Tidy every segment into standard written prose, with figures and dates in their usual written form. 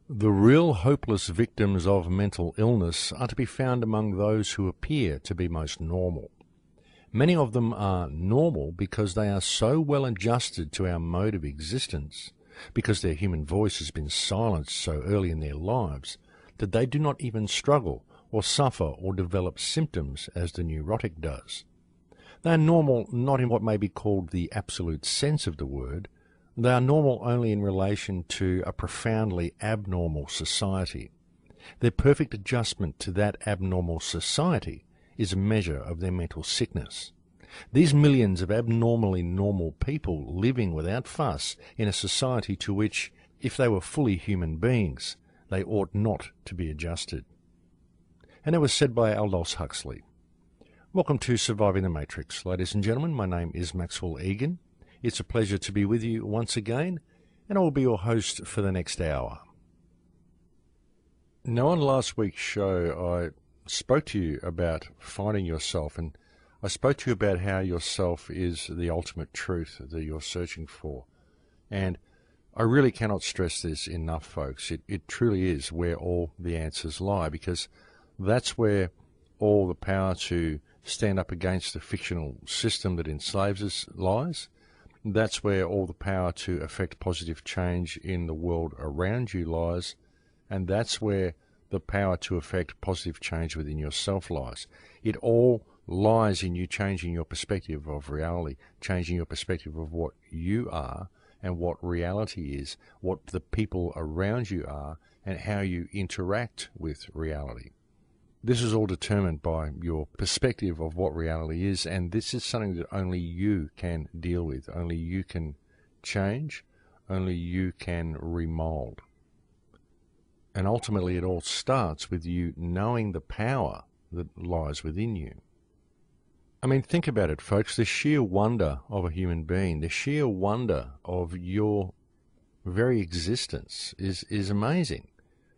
The real hopeless victims of mental illness are to be found among those who appear to be most normal. Many of them are normal because they are so well adjusted to our mode of existence, because their human voice has been silenced so early in their lives, that they do not even struggle or suffer or develop symptoms as the neurotic does. They are normal not in what may be called the absolute sense of the word. They are normal only in relation to a profoundly abnormal society. Their perfect adjustment to that abnormal society is a measure of their mental sickness. These millions of abnormally normal people living without fuss in a society to which, if they were fully human beings, they ought not to be adjusted. And it was said by Aldous Huxley. Welcome to Surviving the Matrix, ladies and gentlemen. My name is Maxwell Igan. It's a pleasure to be with you once again, and I will be your host for the next hour. Now, on last week's show, I spoke to you about finding yourself, and I spoke to you about how yourself is the ultimate truth that you're searching for. And I really cannot stress this enough, folks. It truly is where all the answers lie, because that's where all the power to stand up against the fictional system that enslaves us lies. That's where all the power to effect positive change in the world around you lies, and that's where the power to effect positive change within yourself lies. It all lies in you changing your perspective of reality, changing your perspective of what you are and what reality is, what the people around you are, and how you interact with reality. This is all determined by your perspective of what reality is, and this is something that only you can deal with, only you can change, only you can remold. And ultimately it all starts with you knowing the power that lies within you. I mean, think about it, folks, the sheer wonder of a human being, the sheer wonder of your very existence is amazing.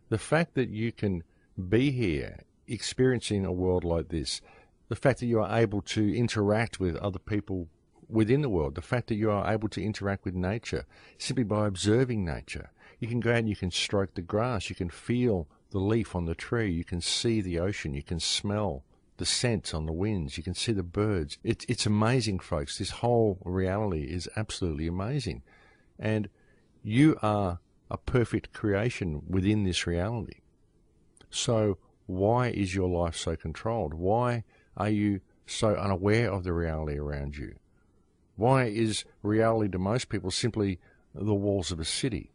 The fact that you can be here experiencing a world like this, the fact that you are able to interact with other people within the world, the fact that you are able to interact with nature simply by observing nature. You can go out and you can stroke the grass, you can feel the leaf on the tree, you can see the ocean, you can smell the scent on the winds, you can see the birds. It's amazing, folks. This whole reality is absolutely amazing. And you are a perfect creation within this reality. So why is your life so controlled? Why are you so unaware of the reality around you? Why is reality to most people simply the walls of a city,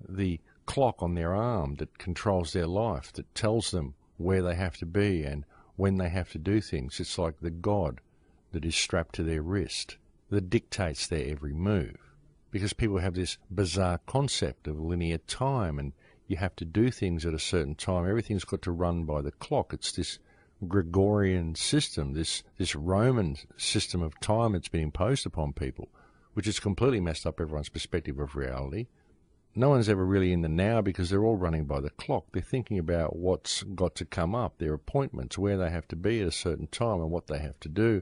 the clock on their arm that controls their life, that tells them where they have to be and when they have to do things? It's like the God that is strapped to their wrist, that dictates their every move. Because people have this bizarre concept of linear time, and you have to do things at a certain time. Everything's got to run by the clock. It's this Gregorian system, this Roman system of time that's been imposed upon people, which has completely messed up everyone's perspective of reality. No one's ever really in the now because they're all running by the clock. They're thinking about what's got to come up, their appointments, where they have to be at a certain time and what they have to do.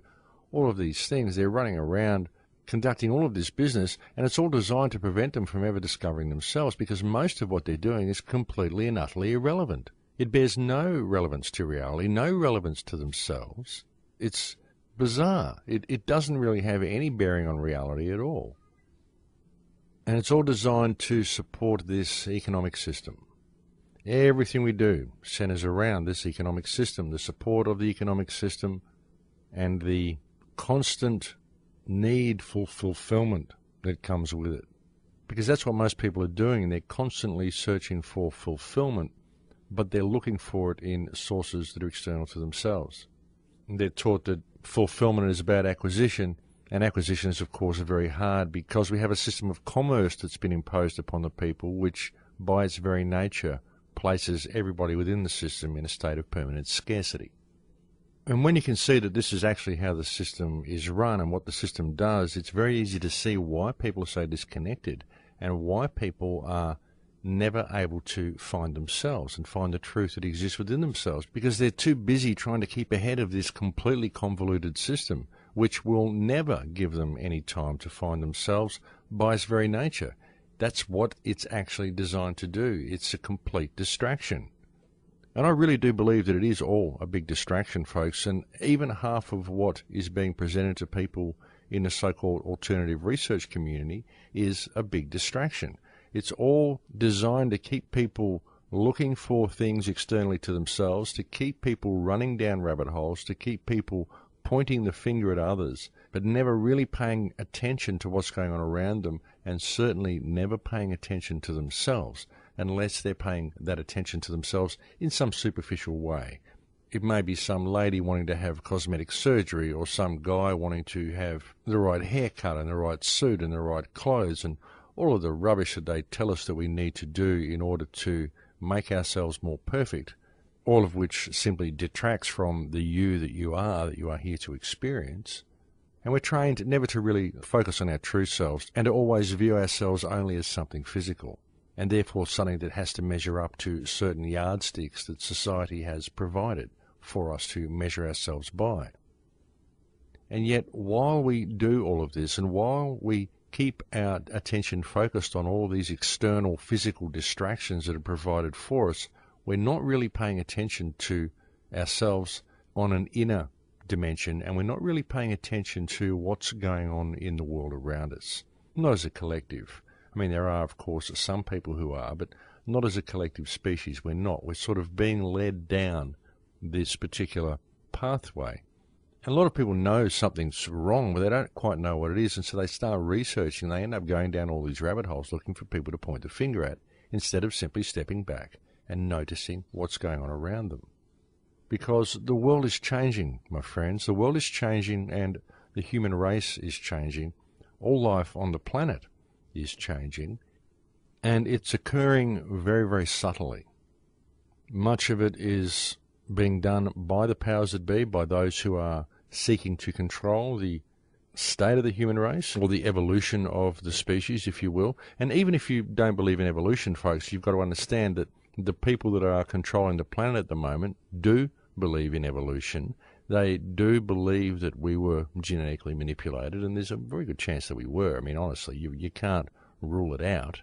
All of these things, they're running around conducting all of this business, and it's all designed to prevent them from ever discovering themselves, because most of what they're doing is completely and utterly irrelevant. It bears no relevance to reality, no relevance to themselves. It's bizarre. It doesn't really have any bearing on reality at all. And it's all designed to support this economic system. Everything we do centers around this economic system, the support of the economic system, and the constant need for fulfillment that comes with it. Because that's what most people are doing. They're constantly searching for fulfillment, but they're looking for it in sources that are external to themselves. And they're taught that fulfillment is about acquisition, and acquisition is, of course, very hard because we have a system of commerce that's been imposed upon the people, which by its very nature places everybody within the system in a state of permanent scarcity. And when you can see that this is actually how the system is run and what the system does, it's very easy to see why people are so disconnected and why people are never able to find themselves and find the truth that exists within themselves, because they're too busy trying to keep ahead of this completely convoluted system, which will never give them any time to find themselves by its very nature. That's what it's actually designed to do. It's a complete distraction. And I really do believe that it is all a big distraction, folks, and even half of what is being presented to people in the so-called alternative research community is a big distraction. It's all designed to keep people looking for things externally to themselves, to keep people running down rabbit holes, to keep people pointing the finger at others, but never really paying attention to what's going on around them, and certainly never paying attention to themselves, unless they're paying that attention to themselves in some superficial way. It may be some lady wanting to have cosmetic surgery, or some guy wanting to have the right haircut and the right suit and the right clothes, and all of the rubbish that they tell us that we need to do in order to make ourselves more perfect, all of which simply detracts from the you that you are here to experience. And we're trained never to really focus on our true selves, and to always view ourselves only as something physical, and therefore something that has to measure up to certain yardsticks that society has provided for us to measure ourselves by. And yet, while we do all of this, and while we keep our attention focused on all these external physical distractions that are provided for us, we're not really paying attention to ourselves on an inner dimension, and we're not really paying attention to what's going on in the world around us. Not as a collective. I mean, there are, of course, some people who are, but not as a collective species. We're not. We're sort of being led down this particular pathway. And a lot of people know something's wrong, but they don't quite know what it is, and so they start researching. They end up going down all these rabbit holes looking for people to point the finger at, instead of simply stepping back and noticing what's going on around them. Because the world is changing, my friends. The world is changing, and the human race is changing. All life on the planet is changing, and it's occurring very, very subtly. Much of it is being done by the powers that be, by those who are seeking to control the state of the human race, or the evolution of the species, if you will. And even if you don't believe in evolution, folks, you've got to understand that the people that are controlling the planet at the moment do believe in evolution. They do believe that we were genetically manipulated, and there's a very good chance that we were. I mean, honestly, you can't rule it out.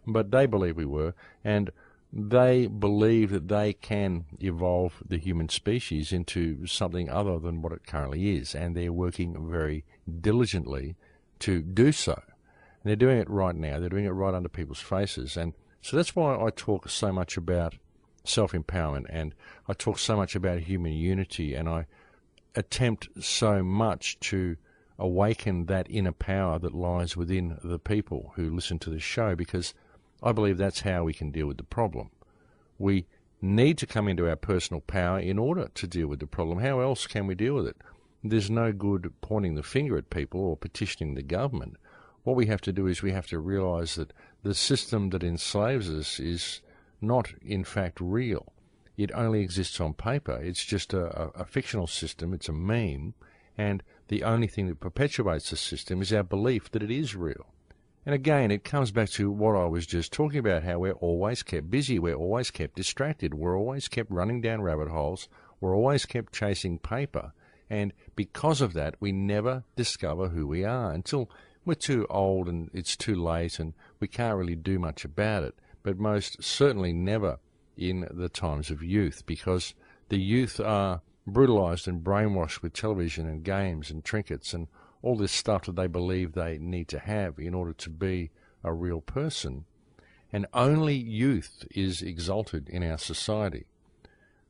But they believe we were, and they believe that they can evolve the human species into something other than what it currently is, and they're working very diligently to do so. And they're doing it right now. They're doing it right under people's faces. And so that's why I talk so much about self-empowerment, and I talk so much about human unity, and I attempt so much to awaken that inner power that lies within the people who listen to the show, because I believe that's how we can deal with the problem. We need to come into our personal power in order to deal with the problem. How else can we deal with it? There's no good pointing the finger at people or petitioning the government. What we have to do is we have to realize that the system that enslaves us is not, in fact, real. It only exists on paper. It's just a fictional system. It's a meme. And the only thing that perpetuates the system is our belief that it is real. And again, it comes back to what I was just talking about, how we're always kept busy, we're always kept distracted, we're always kept running down rabbit holes, we're always kept chasing paper. And because of that, we never discover who we are until we're too old and it's too late and we can't really do much about it. But most certainly never in the times of youth, because the youth are brutalized and brainwashed with television and games and trinkets and all this stuff that they believe they need to have in order to be a real person. And only youth is exalted in our society.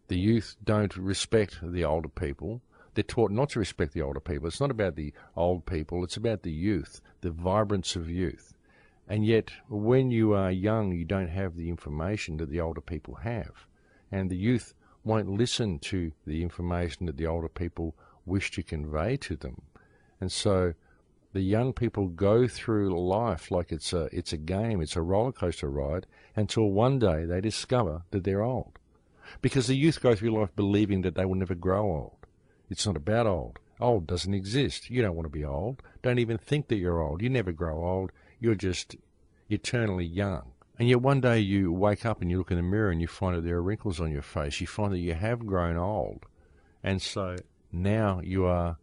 The youth don't respect the older people. They're taught not to respect the older people. It's not about the old people, it's about the youth, the vibrance of youth. And yet, when you are young, you don't have the information that the older people have. And the youth won't listen to the information that the older people wish to convey to them. And so the young people go through life like it's a game, it's a roller coaster ride, until one day they discover that they're old. Because the youth go through life believing that they will never grow old. It's not about old. Old doesn't exist. You don't want to be old. Don't even think that you're old. You never grow old. You're just eternally young. And yet one day you wake up and you look in the mirror and you find that there are wrinkles on your face. You find that you have grown old. And so now you are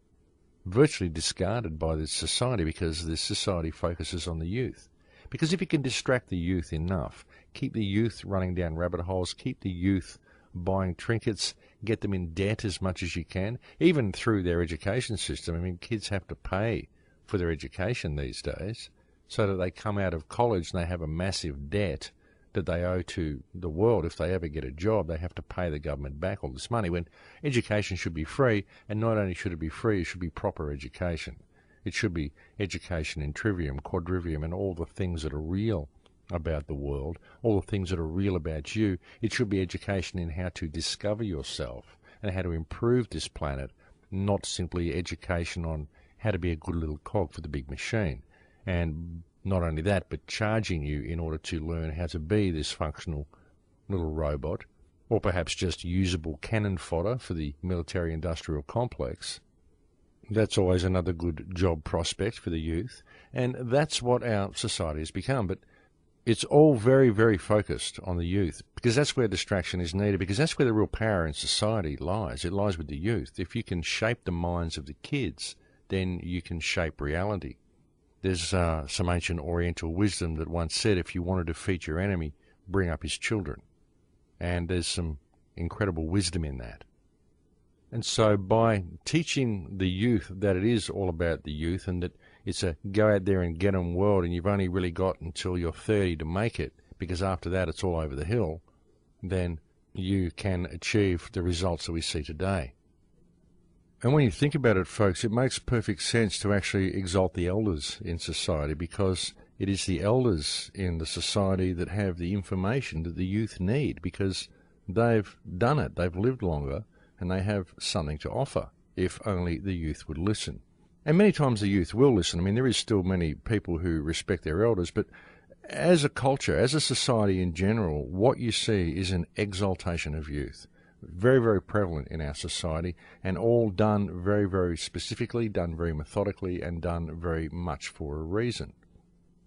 virtually discarded by this society, because this society focuses on the youth. Because if you can distract the youth enough, keep the youth running down rabbit holes, keep the youth buying trinkets, get them in debt as much as you can, even through their education system. I mean, kids have to pay for their education these days, so that they come out of college and they have a massive debt that they owe to the world. If they ever get a job, they have to pay the government back all this money, when education should be free. And not only should it be free, it should be proper education. It should be education in trivium, quadrivium, and all the things that are real about the world, all the things that are real about you. It should be education in how to discover yourself and how to improve this planet, not simply education on how to be a good little cog for the big machine. And not only that, but charging you in order to learn how to be this functional little robot, or perhaps just usable cannon fodder for the military-industrial complex. That's always another good job prospect for the youth. And that's what our society has become. But it's all very, very focused on the youth, because that's where distraction is needed, because that's where the real power in society lies. It lies with the youth. If you can shape the minds of the kids, then you can shape reality. There's some ancient Oriental wisdom that once said, if you want to defeat your enemy, bring up his children. And there's some incredible wisdom in that. And so by teaching the youth that it is all about the youth, and that it's a go out there and get 'em world, and you've only really got until you're 30 to make it, because after that it's all over the hill, then you can achieve the results that we see today. And when you think about it, folks, it makes perfect sense to actually exalt the elders in society, because it is the elders in the society that have the information that the youth need, because they've done it, they've lived longer, and they have something to offer, if only the youth would listen. And many times the youth will listen. I mean, there is still many people who respect their elders, but as a culture, as a society in general, what you see is an exaltation of youth. Very, very prevalent in our society, and all done very, very specifically, done very methodically, and done very much for a reason.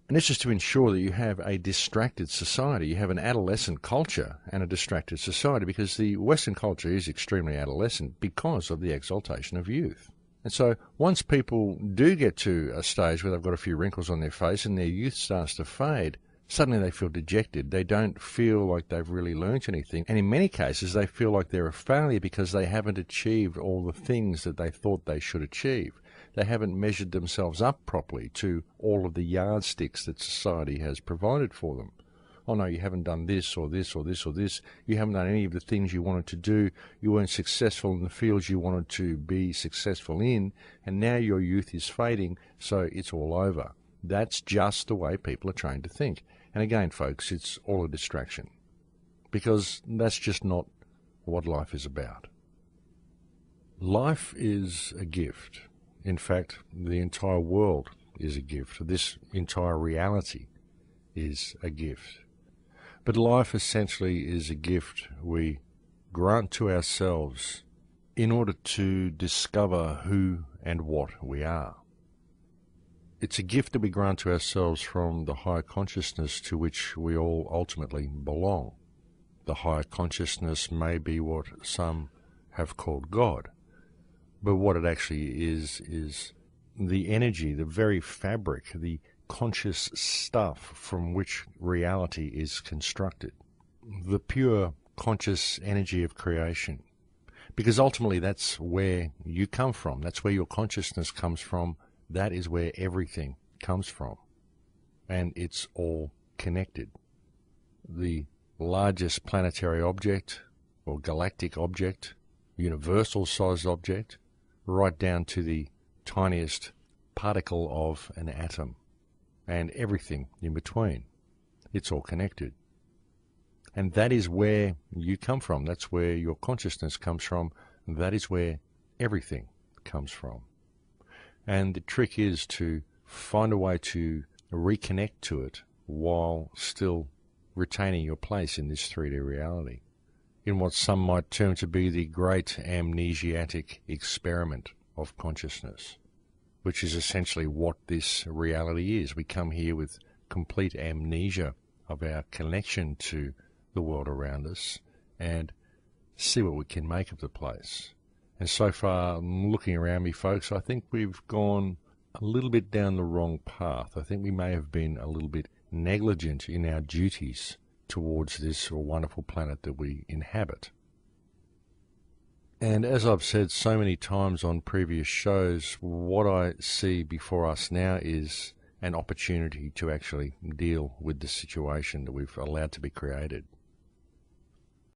And this is to ensure that you have a distracted society. You have an adolescent culture and a distracted society, because the Western culture is extremely adolescent because of the exaltation of youth. And so once people do get to a stage where they've got a few wrinkles on their face and their youth starts to fade, suddenly they feel dejected. They don't feel like they've really learnt anything. And in many cases, they feel like they're a failure because they haven't achieved all the things that they thought they should achieve. They haven't measured themselves up properly to all of the yardsticks that society has provided for them. Oh no, you haven't done this or this or this or this. You haven't done any of the things you wanted to do. You weren't successful in the fields you wanted to be successful in. And now your youth is fading, so it's all over. That's just the way people are trained to think. And again, folks, it's all a distraction, because that's just not what life is about. Life is a gift. In fact, the entire world is a gift. This entire reality is a gift. But life essentially is a gift we grant to ourselves in order to discover who and what we are. It's a gift that we grant to ourselves from the higher consciousness to which we all ultimately belong. The higher consciousness may be what some have called God, but what it actually is the energy, the very fabric, the conscious stuff from which reality is constructed. The pure conscious energy of creation. Because ultimately that's where you come from. That's where your consciousness comes from. That is where everything comes from. And it's all connected. The largest planetary object, or galactic object, universal-sized object, right down to the tiniest particle of an atom, and everything in between. It's all connected. And that is where you come from. That's where your consciousness comes from. That is where everything comes from. And the trick is to find a way to reconnect to it while still retaining your place in this 3D reality, in what some might term to be the great amnesiatic experiment of consciousness, which is essentially what this reality is. We come here with complete amnesia of our connection to the world around us and see what we can make of the place. And so far, looking around me, folks, I think we've gone a little bit down the wrong path. I think we may have been a little bit negligent in our duties towards this wonderful planet that we inhabit. And as I've said so many times on previous shows, what I see before us now is an opportunity to actually deal with the situation that we've allowed to be created.